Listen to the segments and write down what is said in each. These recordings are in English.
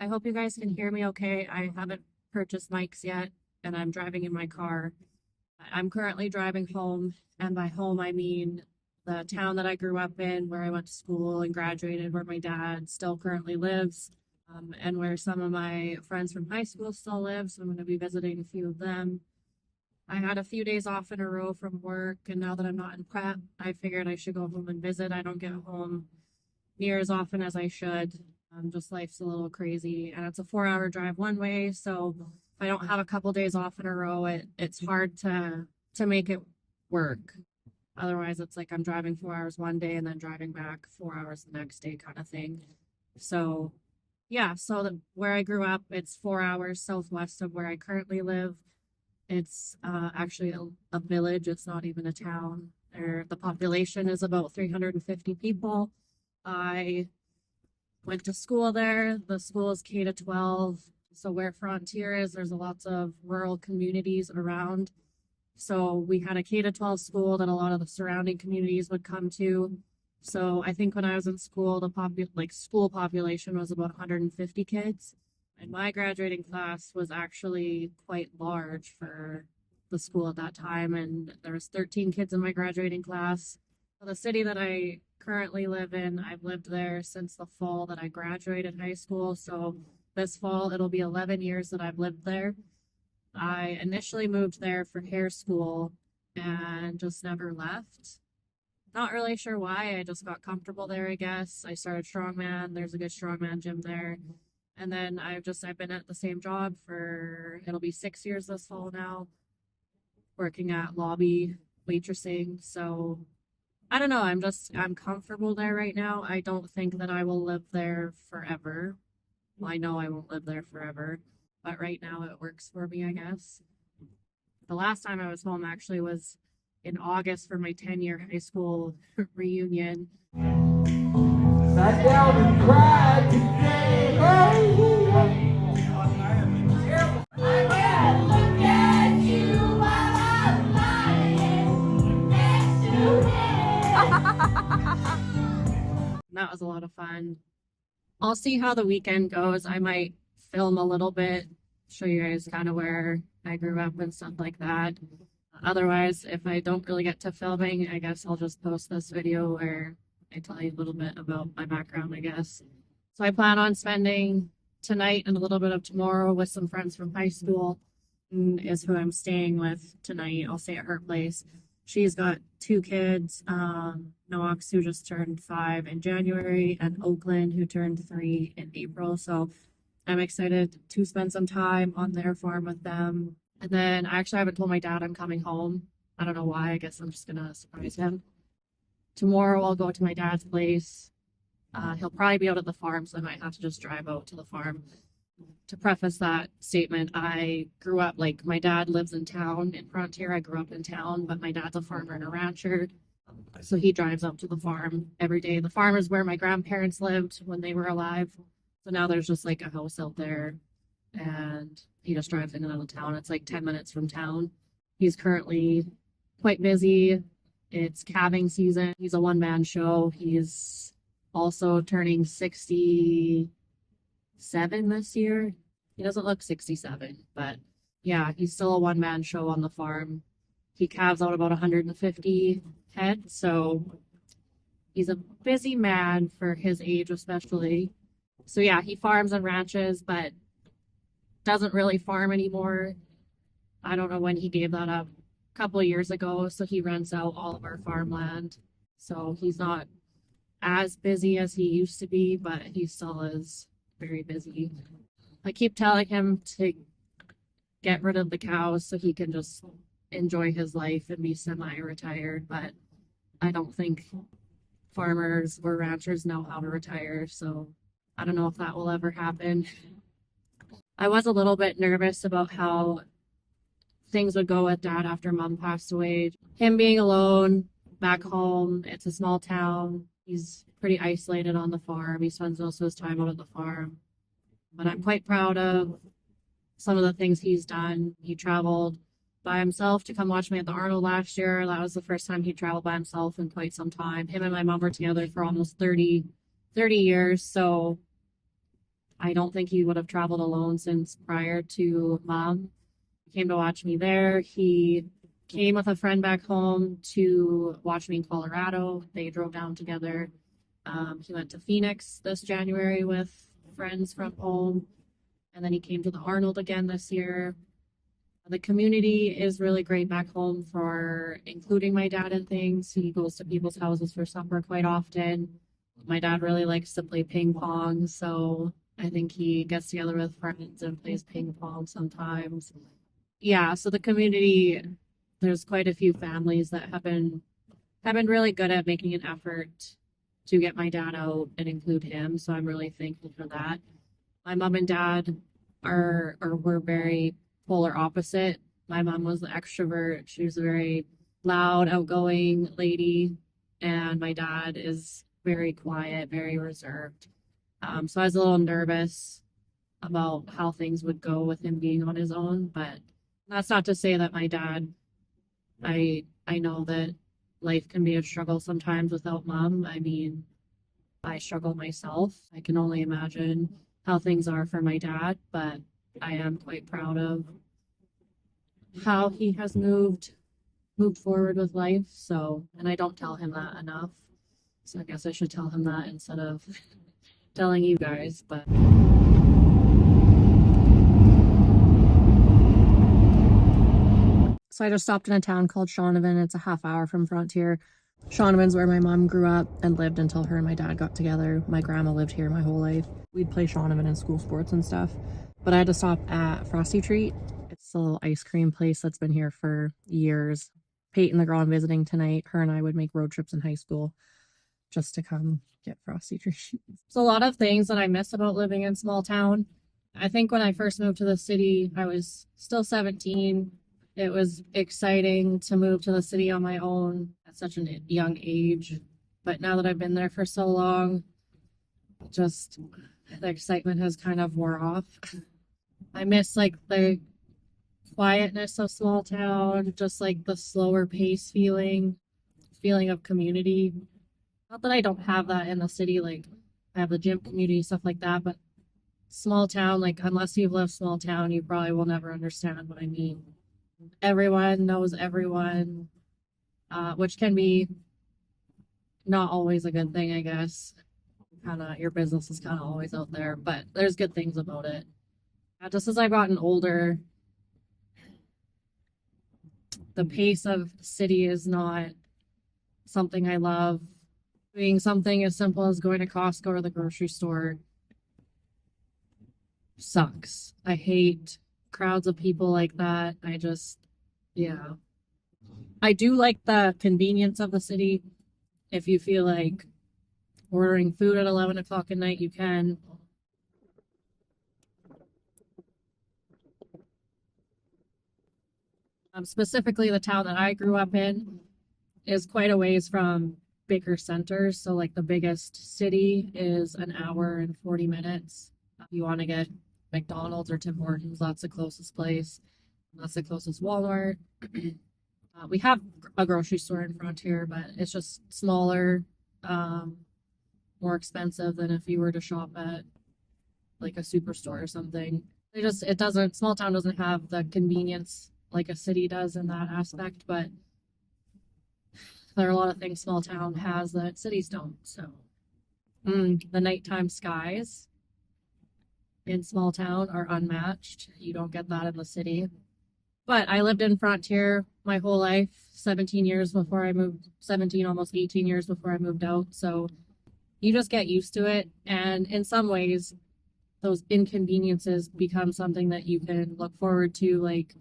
I hope you guys can hear me okay. I haven't purchased mics yet, and I'm driving in my car. I'm currently driving home, and by home I mean the town that I grew up in, where I went to school and graduated, where my dad still currently lives, and where some of my friends from high school still live. So I'm going to be visiting a few of them. I had a few days off in a row from work, and now that I'm not in prep, I figured I should go home and visit. I don't get home near as often as I should. Just life's a little crazy, and it's a 4-hour drive one way. So if I don't have a couple days off in a row, it's hard to make it work. Otherwise, it's like I'm driving 4 hours one day and then driving back 4 hours the next day, kind of thing. So yeah, where I grew up, it's 4 hours southwest of where I currently live. It's actually a village. It's not even a town. The population is about 350 people. I went to school there. The school is K to 12. So where Frontier is, there's lots of rural communities around. So we had a K to 12 school that a lot of the surrounding communities would come to. So I think when I was in school, the school population was about 150 kids. And my graduating class was actually quite large for the school at that time. And there was 13 kids in my graduating class. So the city that I currently live in, I've lived there since the fall that I graduated high school. So this fall, it'll be 11 years that I've lived there. I initially moved there for hair school and just never left. Not really sure why. I just got comfortable there, I guess. I started strongman. There's a good strongman gym there. And then I've been at the same job it'll be 6 years this fall now, working at lobby waitressing. So I don't know. I'm comfortable there right now. I don't think that I will live there forever. Well, I know I won't live there forever, but right now it works for me, I guess. The last time I was home actually was in August for my 10-year high school reunion. Sat down and cried today. That was a lot of fun. I'll see how the weekend goes. I might film a little bit, show you guys kind of where I grew up and stuff like that. Otherwise, if I don't really get to filming, I guess I'll just post this video where I tell you a little bit about my background, I guess. So I plan on spending tonight and a little bit of tomorrow with some friends from high school, is who I'm staying with tonight. I'll stay at her place. She's got 2 kids, Knox, who just turned 5 in January, and Oakland, who turned 3 in April. So I'm excited to spend some time on their farm with them. And then I actually haven't told my dad I'm coming home. I don't know why. I guess I'm just going to surprise him. Tomorrow I'll go to my dad's place. He'll probably be out at the farm, so I might have to just drive out to the farm. To preface that statement, I grew up, my dad lives in town in Frontier. I grew up in town, but my dad's a farmer and a rancher. So he drives up to the farm every day. The farm is where my grandparents lived when they were alive. So now there's just a house out there, and he just drives in and out of town. It's 10 minutes from town. He's currently quite busy. It's calving season. He's a one-man show. He's also turning 67 this year. He doesn't look 67, but yeah, he's still a one-man show on the farm. He calves out about 150 head, so he's a busy man for his age especially. So yeah, he farms and ranches, but doesn't really farm anymore. I don't know when he gave that up. A couple of years ago, so he rents out all of our farmland. So he's not as busy as he used to be, but he still is very busy. I keep telling him to get rid of the cows so he can just enjoy his life and be semi-retired, but I don't think farmers or ranchers know how to retire, so I don't know if that will ever happen. I was a little bit nervous about how things would go with dad after mom passed away. Him being alone back home, it's a small town. He's pretty isolated on the farm. He spends most of his time out at the farm. But I'm quite proud of some of the things he's done. He traveled by himself to come watch me at the Arnold last year. That was the first time he traveled by himself in quite some time. Him and my mom were together for almost 30 years. So I don't think he would have traveled alone since prior to mom. He came to watch me there. He came with a friend back home to watch me in Colorado. They drove down together. He went to Phoenix this January with friends from home. And then he came to the Arnold again this year. The community is really great back home for including my dad in things. He goes to people's houses for supper quite often. My dad really likes to play ping pong, so I think he gets together with friends and plays ping pong sometimes. Yeah, so the community, there's quite a few families that have been really good at making an effort to get my dad out and include him, so I'm really thankful for that. My mom and dad were very polar opposite. My mom was the extrovert. She was a very loud, outgoing lady, and my dad is very quiet, very reserved. So I was a little nervous about how things would go with him being on his own, but that's not to say that my dad, I know that life can be a struggle sometimes without mom. I mean, I struggle myself. I can only imagine how things are for my dad, but I am quite proud of how he has moved forward with life. So, and I don't tell him that enough. So I guess I should tell him that instead of telling you guys, but so I just stopped in a town called Shaunavon. It's a half hour from Frontier. Shaunavon's where my mom grew up and lived until her and my dad got together. My grandma lived here my whole life. We'd play Shaunavon in school sports and stuff. But I had to stop at Frosty Treat. It's a little ice cream place that's been here for years. Peyton, the girl I'm visiting tonight, her and I would make road trips in high school just to come get Frosty Treat. There's a lot of things that I miss about living in small town. I think when I first moved to the city, I was still 17. It was exciting to move to the city on my own at such a young age. But now that I've been there for so long, just the excitement has kind of wore off. I miss like the quietness of small town, just like the slower pace feeling of community. Not that I don't have that in the city, like I have the gym community, stuff like that, but small town, like unless you've lived small town, you probably will never understand what I mean. Everyone knows everyone, which can be not always a good thing, I guess. Your business is kind of always out there, but there's good things about it. Just as I've gotten older, the pace of the city is not something I love. Doing something as simple as going to Costco or the grocery store sucks. I hate crowds of people like that. Yeah. I do like the convenience of the city. If you feel like ordering food at 11 o'clock at night, you can. Specifically, the town that I grew up in is quite a ways from bigger centers. So, like, the biggest city is an hour and 40 minutes. If you want to get McDonald's or Tim Hortons, that's the closest place. That's the closest Walmart. We have a grocery store in Frontier, but it's just smaller, more expensive than if you were to shop at like a superstore or something. Small town doesn't have the convenience like a city does in that aspect, but there are a lot of things small town has that cities don't. So, the nighttime skies in small town are unmatched. You don't get that in the city. But I lived in Frontier my whole life, 17 years before I moved, 17, almost 18 years before I moved out. So you just get used to it. And in some ways, those inconveniences become something that you can look forward to. Like,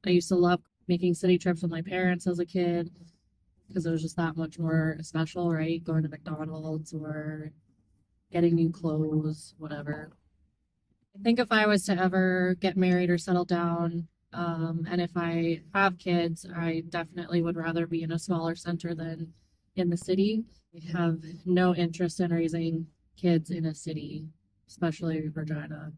I used to love making city trips with my parents as a kid because it was just that much more special, right? Going to McDonald's or getting new clothes, whatever. I think if I was to ever get married or settle down, and if I have kids, I definitely would rather be in a smaller center than in the city. I have no interest in raising kids in a city, especially Regina.